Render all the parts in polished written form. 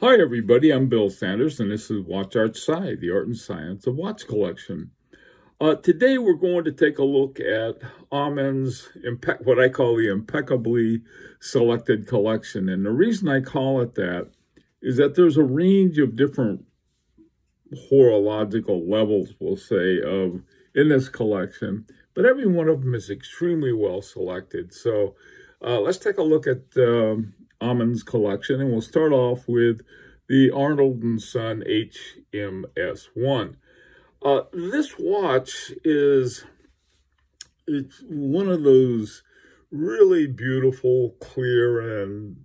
Hi everybody, I'm Bill Sanders and this is Watch Art Sci, the art and science of watch collection. Today we're going to take a look at Amin's what I call the impeccably selected collection. And the reason I call it that is that there's a range of different horological levels, we'll say, in this collection, but every one of them is extremely well selected. So let's take a look at Amin's collection, and we'll start off with the Arnold & Son HMS1. This watch it's one of those really beautiful, clear, and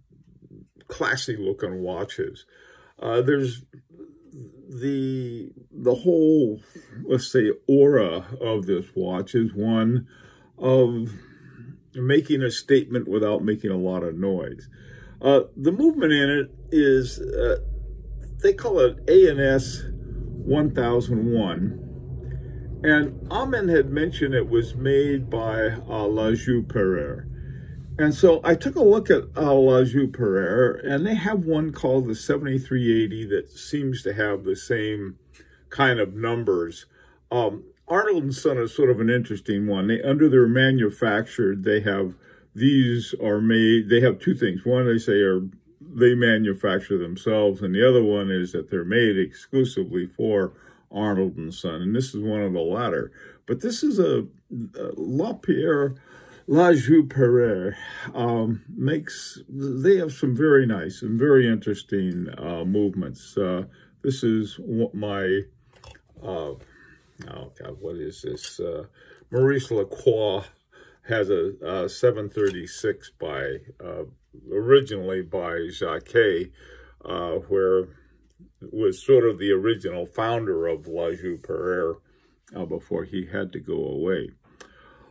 classy looking watches. There's the whole, let's say, aura of this watch is one of making a statement without making a lot of noise. The movement in it is, they call it ANS 1001. And Amin had mentioned it was made by La Joux-Perret. And so I took a look at La Joux-Perret, and they have one called the 7380 that seems to have the same kind of numbers. Arnold & Son is sort of an interesting one. Under their manufactured, they have two things. One, they manufacture themselves, and the other one is that they're made exclusively for Arnold & Son, and this is one of the latter. But this is a La Joux-Perret they have some very nice and very interesting movements. This is my, oh God, what is this? Maurice Lacroix has a 736 originally by Jacquet, where it was sort of the original founder of La Joux-Perret before he had to go away.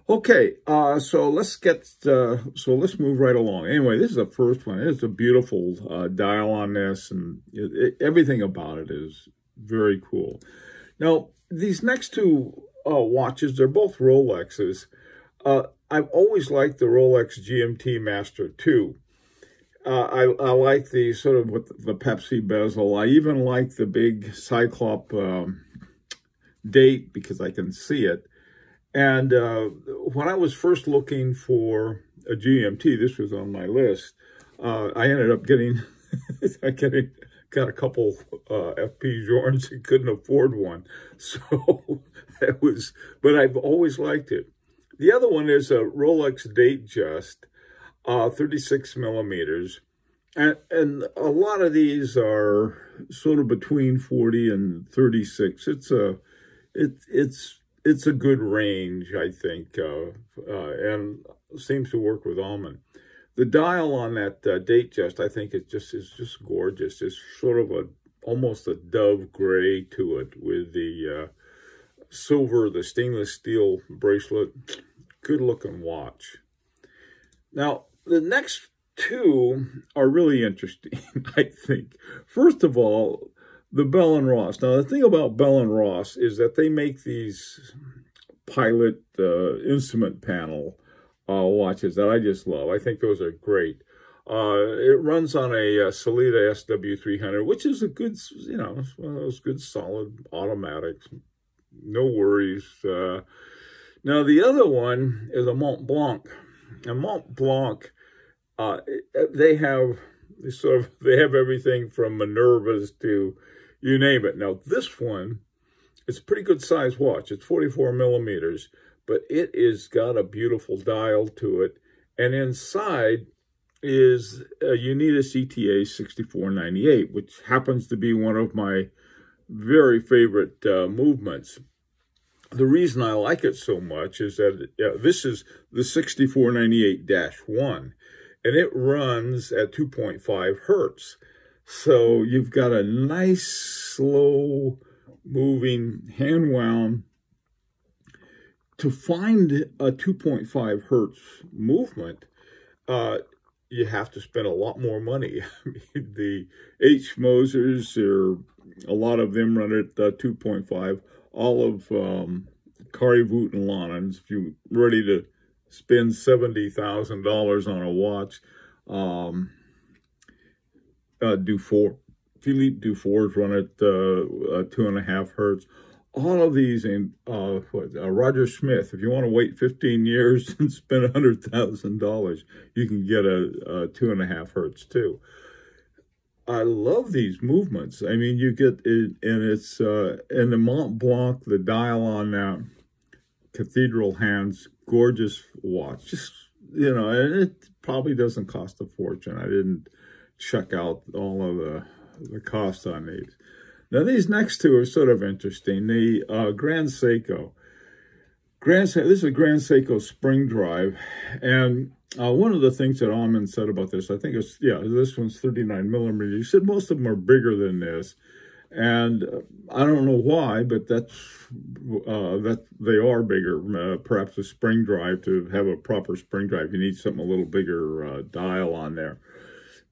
Okay, so let's move right along. Anyway, this is the first one. It's a beautiful dial on this, and everything about it is very cool. Now, these next two watches, they're both Rolexes. I've always liked the Rolex GMT Master 2. I like the sort of with the Pepsi bezel. I even like the big Cyclop date because I can see it. And when I was first looking for a GMT, this was on my list. I ended up getting, got a couple FP Journes and couldn't afford one. So that was, but I've always liked it. The other one is a Rolex Datejust, 36 millimeters. And a lot of these are sort of between 40 and 36. It's a good range, I think, and seems to work with Amin. The dial on that Datejust, I think is just gorgeous. It's sort of almost a dove gray to it with the silver, the stainless steel bracelet. Good looking watch. Now, the next two are really interesting, I think. First of all, the Bell & Ross. Now, the thing about Bell & Ross is that they make these pilot instrument panel watches that I just love. I think those are great. It runs on a Sellita SW300, which is a good, it's one of those good solid automatics. No worries. Now, the other one is a Mont Blanc. And Mont Blanc, they have everything from Minervas to you name it. Now, this one, it's a pretty good size watch. It's 44 millimeters, but it is got a beautiful dial to it. And inside is a Unitas ETA 6498, which happens to be one of my very favorite movements. The reason I like it so much is that this is the 6498-1, and it runs at 2.5 hertz. So you've got a nice, slow moving hand wound. To find a 2.5 hertz movement, you have to spend a lot more money. I mean, the H. Mosers, a lot of them run at 2.5. All of Carry-Voot and Lanans, if you're ready to spend $70,000 on a watch, do Philippe Dufour's run at 2.5 hertz. All of these, and Roger Smith, if you want to wait 15 years and spend $100,000, you can get a 2.5 hertz too. I love these movements. I mean, you get it, and it's in the Mont Blanc, the dial on that cathedral hands, gorgeous watch. Just, and it probably doesn't cost a fortune. I didn't check out all of the costs on these. Now, these next two are sort of interesting. The Grand Seiko. This is a Grand Seiko spring drive. And one of the things that Amin said about this, I think it's, this one's 39 millimeters. He said most of them are bigger than this. And I don't know why, but that they are bigger. Perhaps a spring drive, to have a proper spring drive, you need something a little bigger dial on there.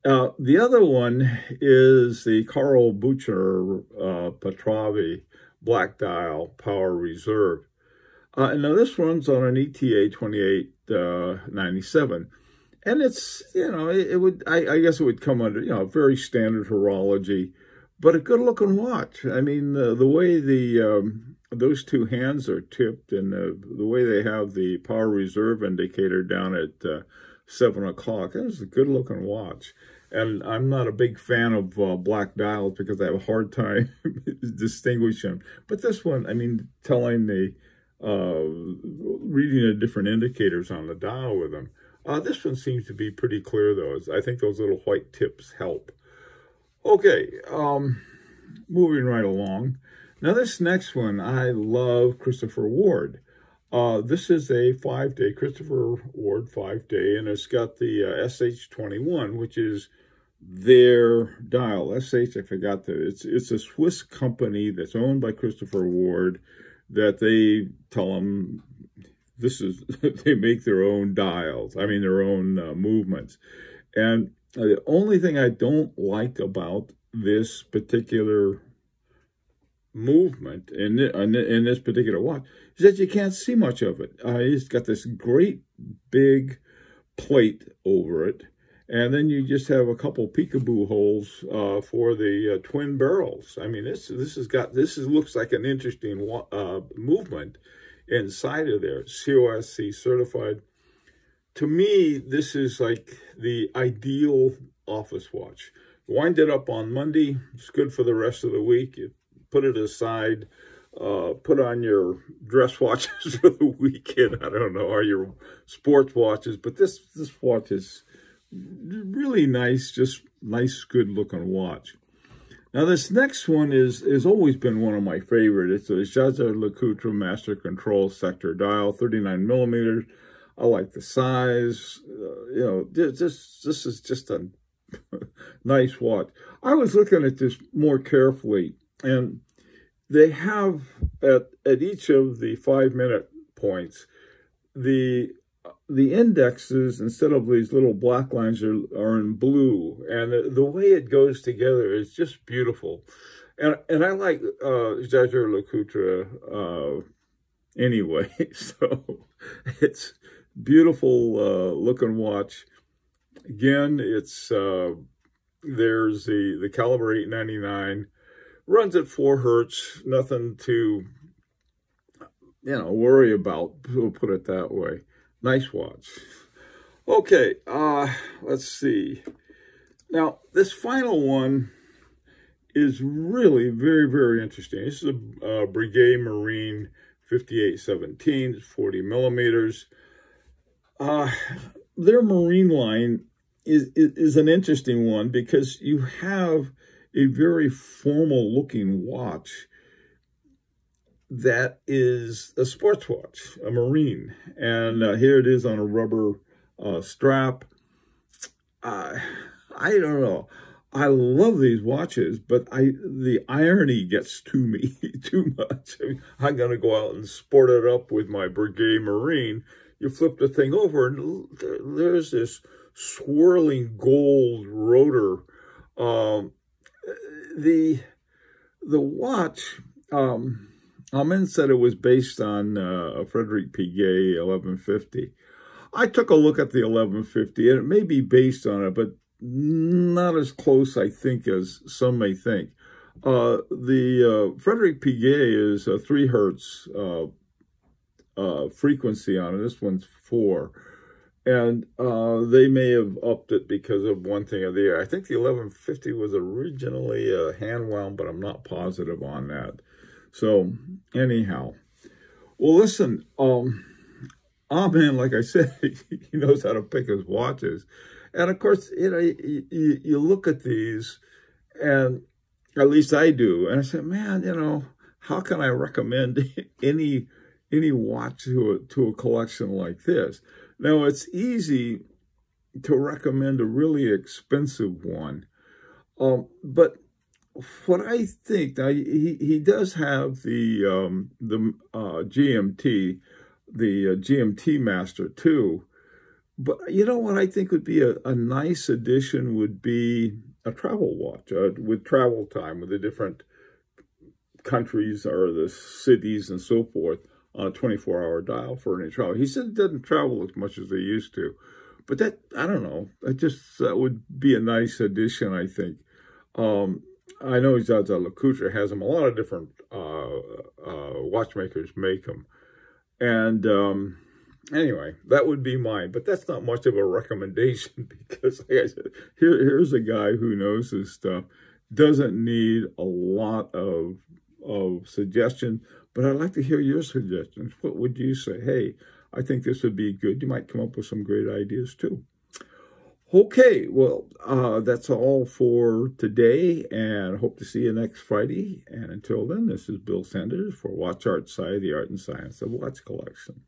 The other one is the Carl Bucher Petravi Black Dial Power Reserve. Now this runs on an ETA 2897, and it's, I guess it would come under, very standard horology, but a good looking watch. I mean, the way those two hands are tipped, and the way they have the power reserve indicator down at 7 o'clock, it's a good looking watch. And I'm not a big fan of black dials because I have a hard time distinguishing them. But this one, I mean, telling reading the different indicators on the dial with them. This one seems to be pretty clear, though. I think those little white tips help. Okay, moving right along. Now, this next one, I love Christopher Ward. This is a 5-day, Christopher Ward 5-day, and it's got the SH21, which is their dial. SH, I forgot that. It's a Swiss company that's owned by Christopher Ward, that they tell them they make their own dials. I mean, their own movements. And the only thing I don't like about this particular movement in this particular watch is that you can't see much of it. It's got this great big plate over it, and then you just have a couple peekaboo holes for the twin barrels. I mean, this looks like an interesting movement inside of there. COSC certified. To me, this is like the ideal office watch. Wind it up on Monday. It's good for the rest of the week. You put it aside. Put on your dress watches for the weekend. I don't know, or your sports watches. But this watch is really nice, just nice, good-looking watch. Now, this next one has always been one of my favorite. It's a Jaeger-LeCoultre Master Control Sector Dial, 39 millimeters. I like the size. This is just a nice watch. I was looking at this more carefully, and they have at each of the 5-minute points, the indexes, instead of these little black lines, are in blue, and the way it goes together is just beautiful. And I like Jaeger-LeCoultre anyway, so it's beautiful looking watch. Again, it's there's the caliber 899. Runs at 4 hertz, nothing to, worry about. We'll put it that way. Nice watch. Okay, let's see. Now, this final one is really very, very interesting. This is a Breguet Marine 5817, 40 millimeters. Their Marine line is an interesting one because you have a very formal looking watch that is a sports watch, a Marine. And here it is on a rubber strap. I don't know. I love these watches, but the irony gets to me too much. I mean, I'm going to go out and sport it up with my Breguet Marine. You flip the thing over, and there's this swirling gold rotor. The watch, Amin said it was based on a Frederick Piguet 1150. I took a look at the 1150, and it may be based on it, but not as close, I think, as some may think. The Frederick Piguet is a 3 hertz frequency on it. This one's 4. And they may have upped it because of one thing or the other. I think the 1150 was originally hand wound, but I'm not positive on that. So anyhow, well, listen, Amin, like I said, he knows how to pick his watches. And of course, you look at these, and at least I do, and I say, man, how can I recommend any watch to a collection like this? Now, it's easy to recommend a really expensive one, but what I think, now he does have the GMT, the GMT Master too. But you know what I think would be a nice addition would be a travel watch with travel time, with the different countries or the cities and so forth on a 24-hour dial for any travel. He said it doesn't travel as much as they used to. But that, I don't know, that would be a nice addition, I think. I know Zaza Lacouture has them. A lot of different watchmakers make them. And anyway, that would be mine. But that's not much of a recommendation because, like I said, here's a guy who knows his stuff. Doesn't need a lot of suggestions, but I'd like to hear your suggestions. What would you say? Hey, I think this would be good. You might come up with some great ideas too. Okay, well, that's all for today, and hope to see you next Friday. And until then, this is Bill Sanders for Watch Art Sci, the Art and Science of Watch Collection.